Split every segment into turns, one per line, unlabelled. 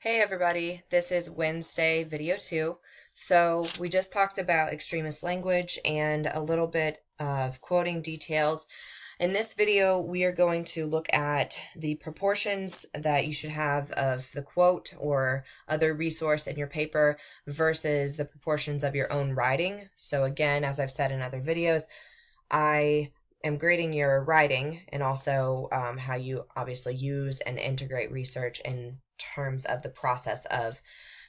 Hey everybody, this is Wednesday video 2. So we just talked about extremist language and a little bit of quoting details. In this video, we are going to look at the proportions that you should have of the quote or other resource in your paper versus the proportions of your own writing. So again, as I've said in other videos, I am grading your writing and also how you obviously use and integrate research in terms of the process of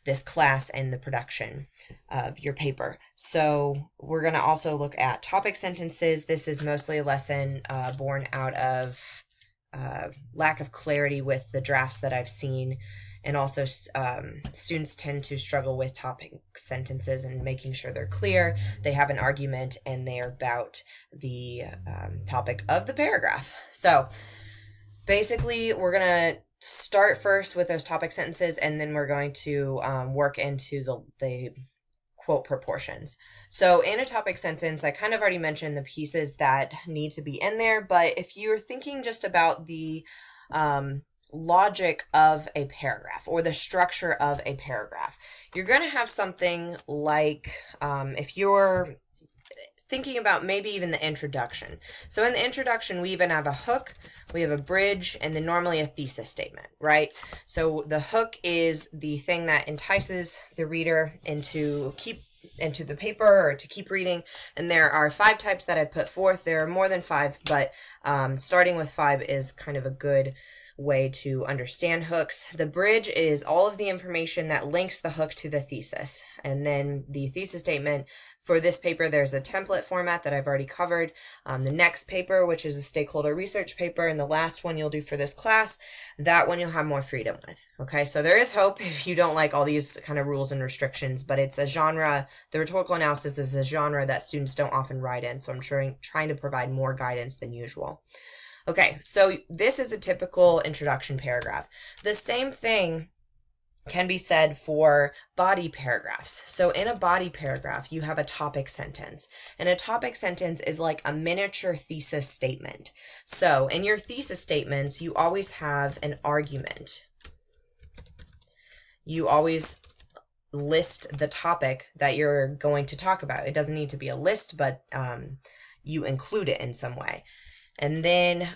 this class and the production of your paper. So we're going to also look at topic sentences. This is mostly a lesson born out of lack of clarity with the drafts that I've seen, and also students tend to struggle with topic sentences and making sure they're clear, they have an argument, and they're about the topic of the paragraph. So basically, we're going to start first with those topic sentences, and then we're going to work into the quote proportions. So in a topic sentence, I kind of already mentioned the pieces that need to be in there, but if you're thinking just about the logic of a paragraph or the structure of a paragraph, you're going to have something like, if you're thinking about maybe even the introduction. So in the introduction, we even have a hook, we have a bridge, and then normally a thesis statement, right? So the hook is the thing that entices the reader into the paper or to keep reading. And there are 5 types that I put forth. There are more than 5, but starting with 5 is kind of a good way to understand hooks. The bridge is all of the information that links the hook to the thesis. And then the thesis statement, for this paper, there's a template format that I've already covered. The next paper, which is a stakeholder research paper, and the last one you'll do for this class, that one you'll have more freedom with. Okay, so there is hope if you don't like all these kind of rules and restrictions, but it's a genre, the rhetorical analysis is a genre that students don't often write in, so I'm trying to provide more guidance than usual. Okay, so this is a typical introduction paragraph. The same thing can be said for body paragraphs. So in a body paragraph, you have a topic sentence. And a topic sentence is like a miniature thesis statement. So in your thesis statements, you always have an argument. You always list the topic that you're going to talk about. It doesn't need to be a list, but you include it in some way. And then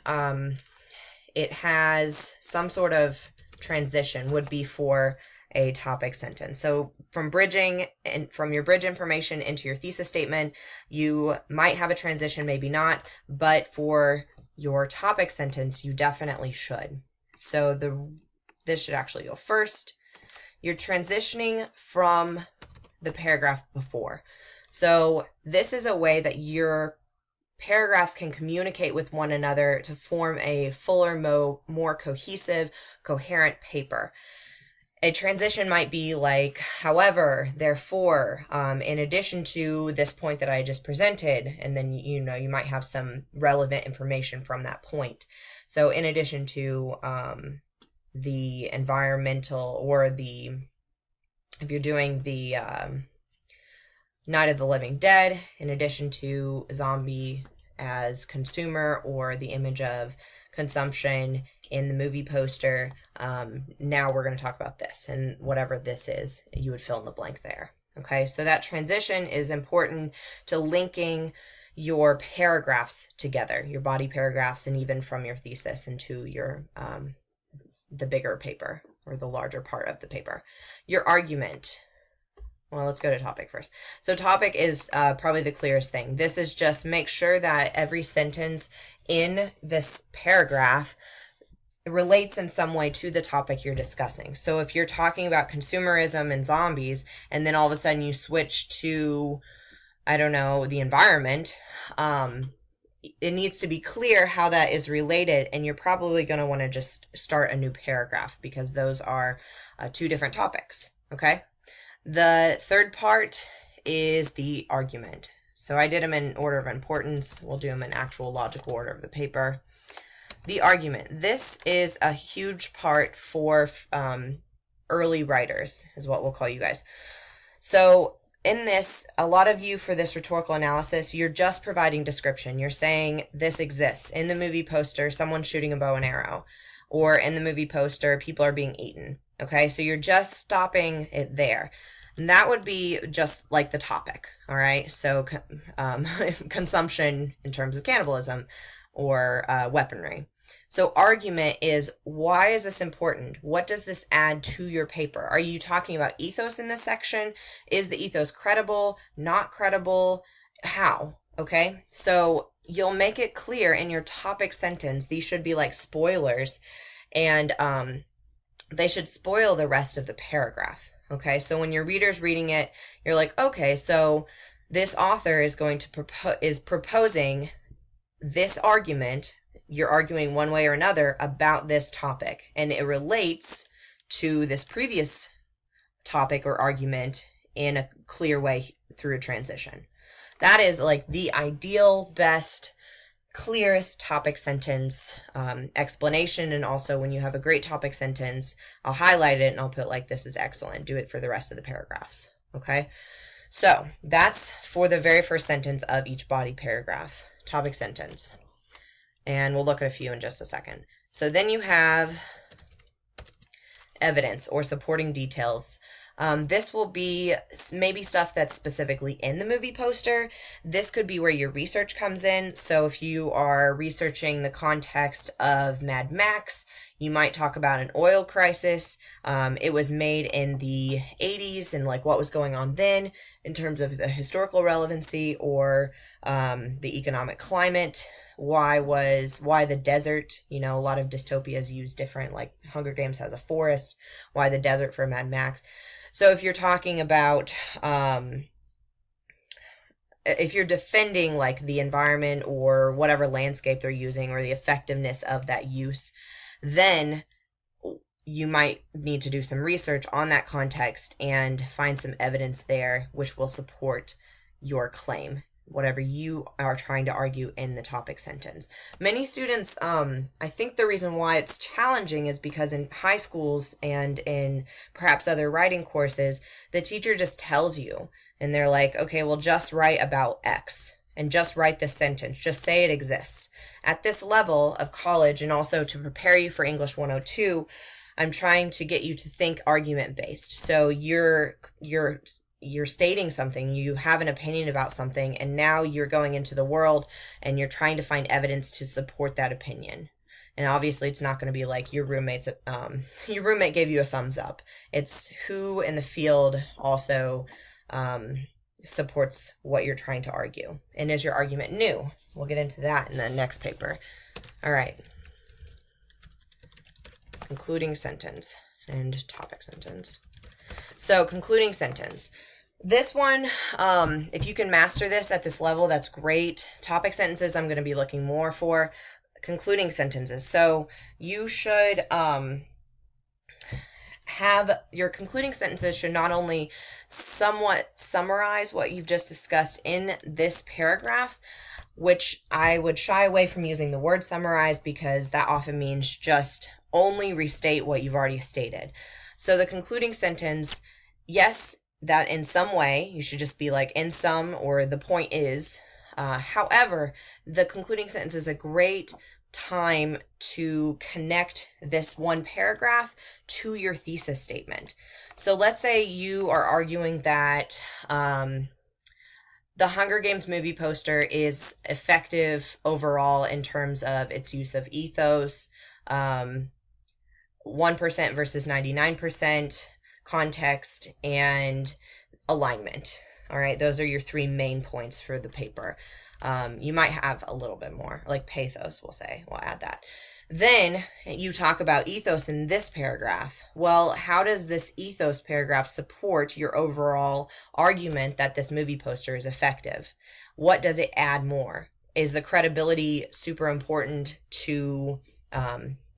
it has some sort of transition would be for a topic sentence. So from bridging and from your bridge information into your thesis statement, you might have a transition, maybe not, but for your topic sentence, you definitely should. So this should actually go first. You're transitioning from the paragraph before. So this is a way that your paragraphs can communicate with one another to form a fuller, more cohesive, coherent paper. A transition might be like, however, therefore, in addition to this point that I just presented, and then you might have some relevant information from that point. So in addition to the environmental or if you're doing the Night of the Living Dead, in addition to zombie as consumer or the image of consumption in the movie poster, now we're going to talk about this, and whatever this is, you would fill in the blank there. Okay, so that transition is important to linking your paragraphs together, your body paragraphs, and even from your thesis into your the bigger paper or the larger part of the paper. Your argument. Well, let's go to topic first. So topic is probably the clearest thing. This is just make sure that every sentence in this paragraph relates in some way to the topic you're discussing. So if you're talking about consumerism and zombies, and then all of a sudden you switch to, I don't know, the environment, it needs to be clear how that is related, and you're probably going to want to just start a new paragraph because those are 2 different topics, okay? The third part is the argument. So I did them in order of importance. We'll do them in actual logical order of the paper. The argument. This is a huge part for early writers, is what we'll call you guys. So in this, a lot of you for this rhetorical analysis, you're just providing description. You're saying this exists. In the movie poster, someone's shooting a bow and arrow. Or in the movie poster, people are being eaten. Okay, so you're just stopping it there. And that would be just like the topic, all right? So consumption in terms of cannibalism or weaponry. So argument is, why is this important? What does this add to your paper? Are you talking about ethos in this section? Is the ethos credible, not credible? How? Okay, so you'll make it clear in your topic sentence. These should be like spoilers, and they should spoil the rest of the paragraph. Okay, so when your reader's reading it, you're like, okay, so this author is going to proposing this argument. You're arguing one way or another about this topic, and it relates to this previous topic or argument in a clear way through a transition. That is like the ideal, best, clearest topic sentence explanation. And also when you have a great topic sentence, I'll highlight it and I'll put like, this is excellent. Do it for the rest of the paragraphs. Okay, so that's for the very first sentence of each body paragraph, topic sentence. And we'll look at a few in just a second. So then you have evidence or supporting details. This will be maybe stuff that's specifically in the movie poster. This could be where your research comes in. So if you are researching the context of Mad Max, you might talk about an oil crisis. It was made in the 80s and like what was going on then in terms of the historical relevancy or the economic climate. Why the desert? You know, a lot of dystopias use different, like Hunger Games has a forest. Why the desert for Mad Max? So if you're talking about, if you're defending like the environment or whatever landscape they're using or the effectiveness of that use, then you might need to do some research on that context and find some evidence there which will support your claim, whatever you are trying to argue in the topic sentence. Many students, I think the reason why it's challenging is because in high schools and in perhaps other writing courses, the teacher just tells you, and they're like, okay, well, just write about X, and just write this sentence, just say it exists. At this level of college, and also to prepare you for English 102, I'm trying to get you to think argument-based. So you're stating something, you have an opinion about something, and now you're going into the world and you're trying to find evidence to support that opinion. And obviously it's not going to be like your roommate gave you a thumbs up. It's who in the field also supports what you're trying to argue. And is your argument new? We'll get into that in the next paper. All right. Concluding sentence and topic sentence. So concluding sentence. This one, if you can master this at this level, that's great. Topic sentences, I'm going to be looking more for. Concluding sentences. So you should have your concluding sentences should not only somewhat summarize what you've just discussed in this paragraph, which I would shy away from using the word summarize because that often means just only restate what you've already stated. So the concluding sentence, yes, that in some way, you should just be like in some or the point is. However, the concluding sentence is a great time to connect this one paragraph to your thesis statement. So let's say you are arguing that the Hunger Games movie poster is effective overall in terms of its use of ethos, 1% versus 99%, context, and alignment. All right, those are your three main points for the paper. You might have a little bit more, like pathos, we'll say. We'll add that. Then you talk about ethos in this paragraph. Well, how does this ethos paragraph support your overall argument that this movie poster is effective? What does it add more? Is the credibility super important to,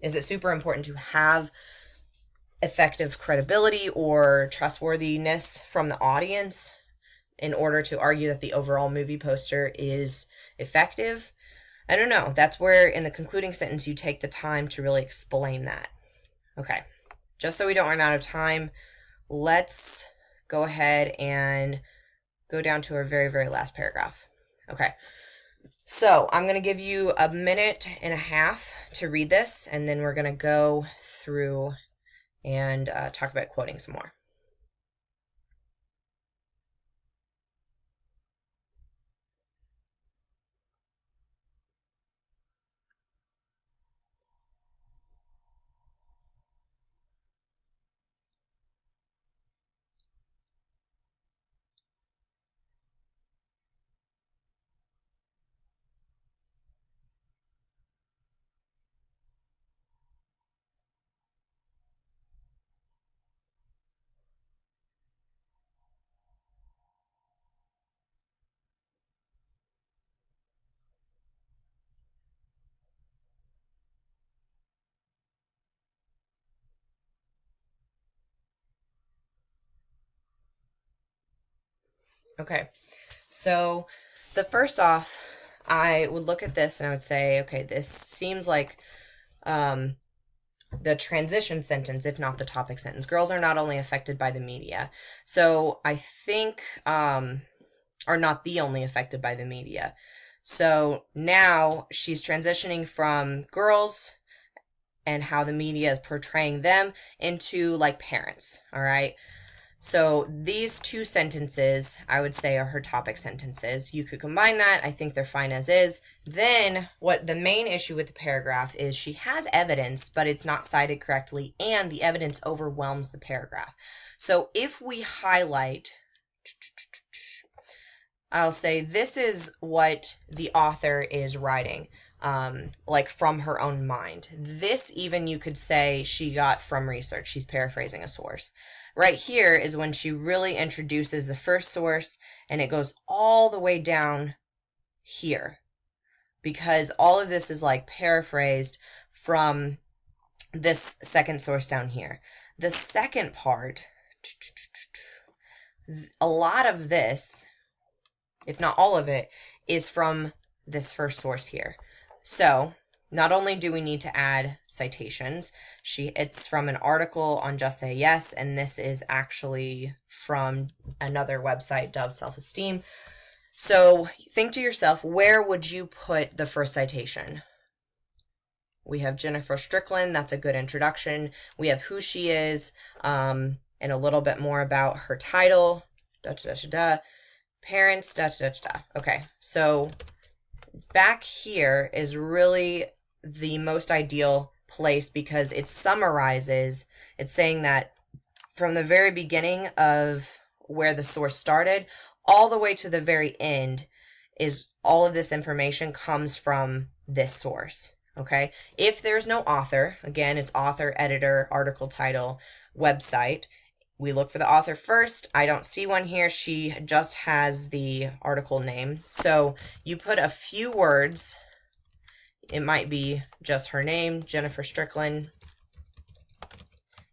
is it super important to have effective credibility or trustworthiness from the audience in order to argue that the overall movie poster is effective? I don't know. That's where in the concluding sentence you take the time to really explain that. Okay, just so we don't run out of time, let's go ahead and go down to our very, very last paragraph. Okay, so I'm going to give you a minute and a half to read this, and then we're going to go through and talk about quoting some more. Okay, so the first off, I would look at this and I would say, okay, this seems like um, the transition sentence, if not the topic sentence. Girls are not only affected by the media. So I think, are not the only affected by the media. So now she's transitioning from girls and how the media is portraying them into like parents, all right? So these two sentences, I would say, are her topic sentences. You could combine that. I think they're fine as is. Then what the main issue with the paragraph is she has evidence, but it's not cited correctly, and the evidence overwhelms the paragraph. So if we highlight, I'll say this is what the author is writing, like from her own mind. This even you could say she got from research. She's paraphrasing a source. Right here is when she really introduces the first source, and it goes all the way down here, because all of this is like paraphrased from this second source down here. The second part, a lot of this, if not all of it, is from this first source here. So not only do we need to add citations, it's from an article on Just Say Yes, and this is actually from another website, Dove Self-Esteem. So think to yourself, where would you put the first citation? We have Jennifer Strickland. That's a good introduction. We have who she is, and a little bit more about her title. Parents. Okay, so back here is really the most ideal place because it summarizes. It's saying that from the very beginning of where the source started all the way to the very end is all of this information comes from this source. Okay, if there's no author, again, it's author, editor, article title, website. We look for the author first. I don't see one here. She just has the article name. So you put a few words. It might be just her name, Jennifer Strickland,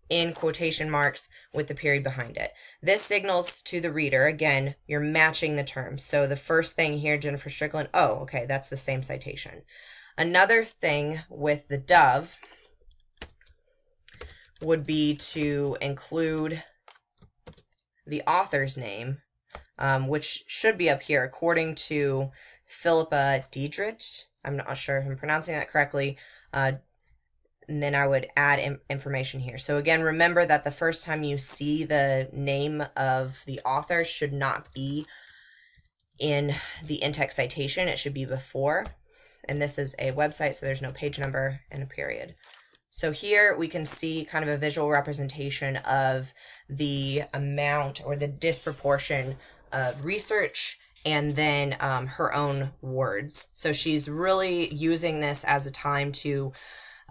in quotation marks with the period behind it. This signals to the reader, again, you're matching the terms. So the first thing here, Jennifer Strickland, oh, okay, that's the same citation. Another thing with the Dove would be to include the author's name, which should be up here according to Philippa Diedrich. I'm not sure if I'm pronouncing that correctly. And then I would add information here. So again, remember that the first time you see the name of the author should not be in the in-text citation. It should be before. And this is a website, so there's no page number and a period. So here we can see kind of a visual representation of the amount or the disproportion of research and then her own words. So she's really using this as a time to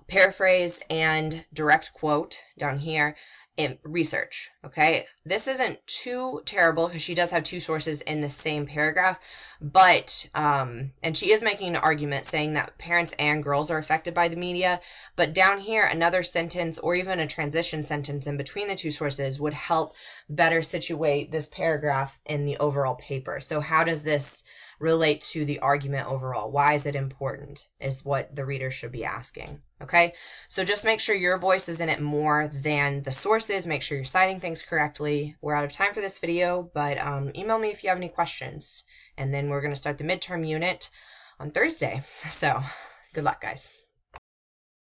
paraphrase and direct quote down here in research. Okay, this isn't too terrible because she does have two sources in the same paragraph, but and she is making an argument saying that parents and girls are affected by the media, but down here another sentence or even a transition sentence in between the two sources would help better situate this paragraph in the overall paper. So how does this relate to the argument overall? Why is it important is what the reader should be asking. Okay, so just make sure your voice is in it more than the sources. Make sure you're citing things correctly. We're out of time for this video, but email me if you have any questions. And then we're going to start the midterm unit on Thursday. So good luck, guys.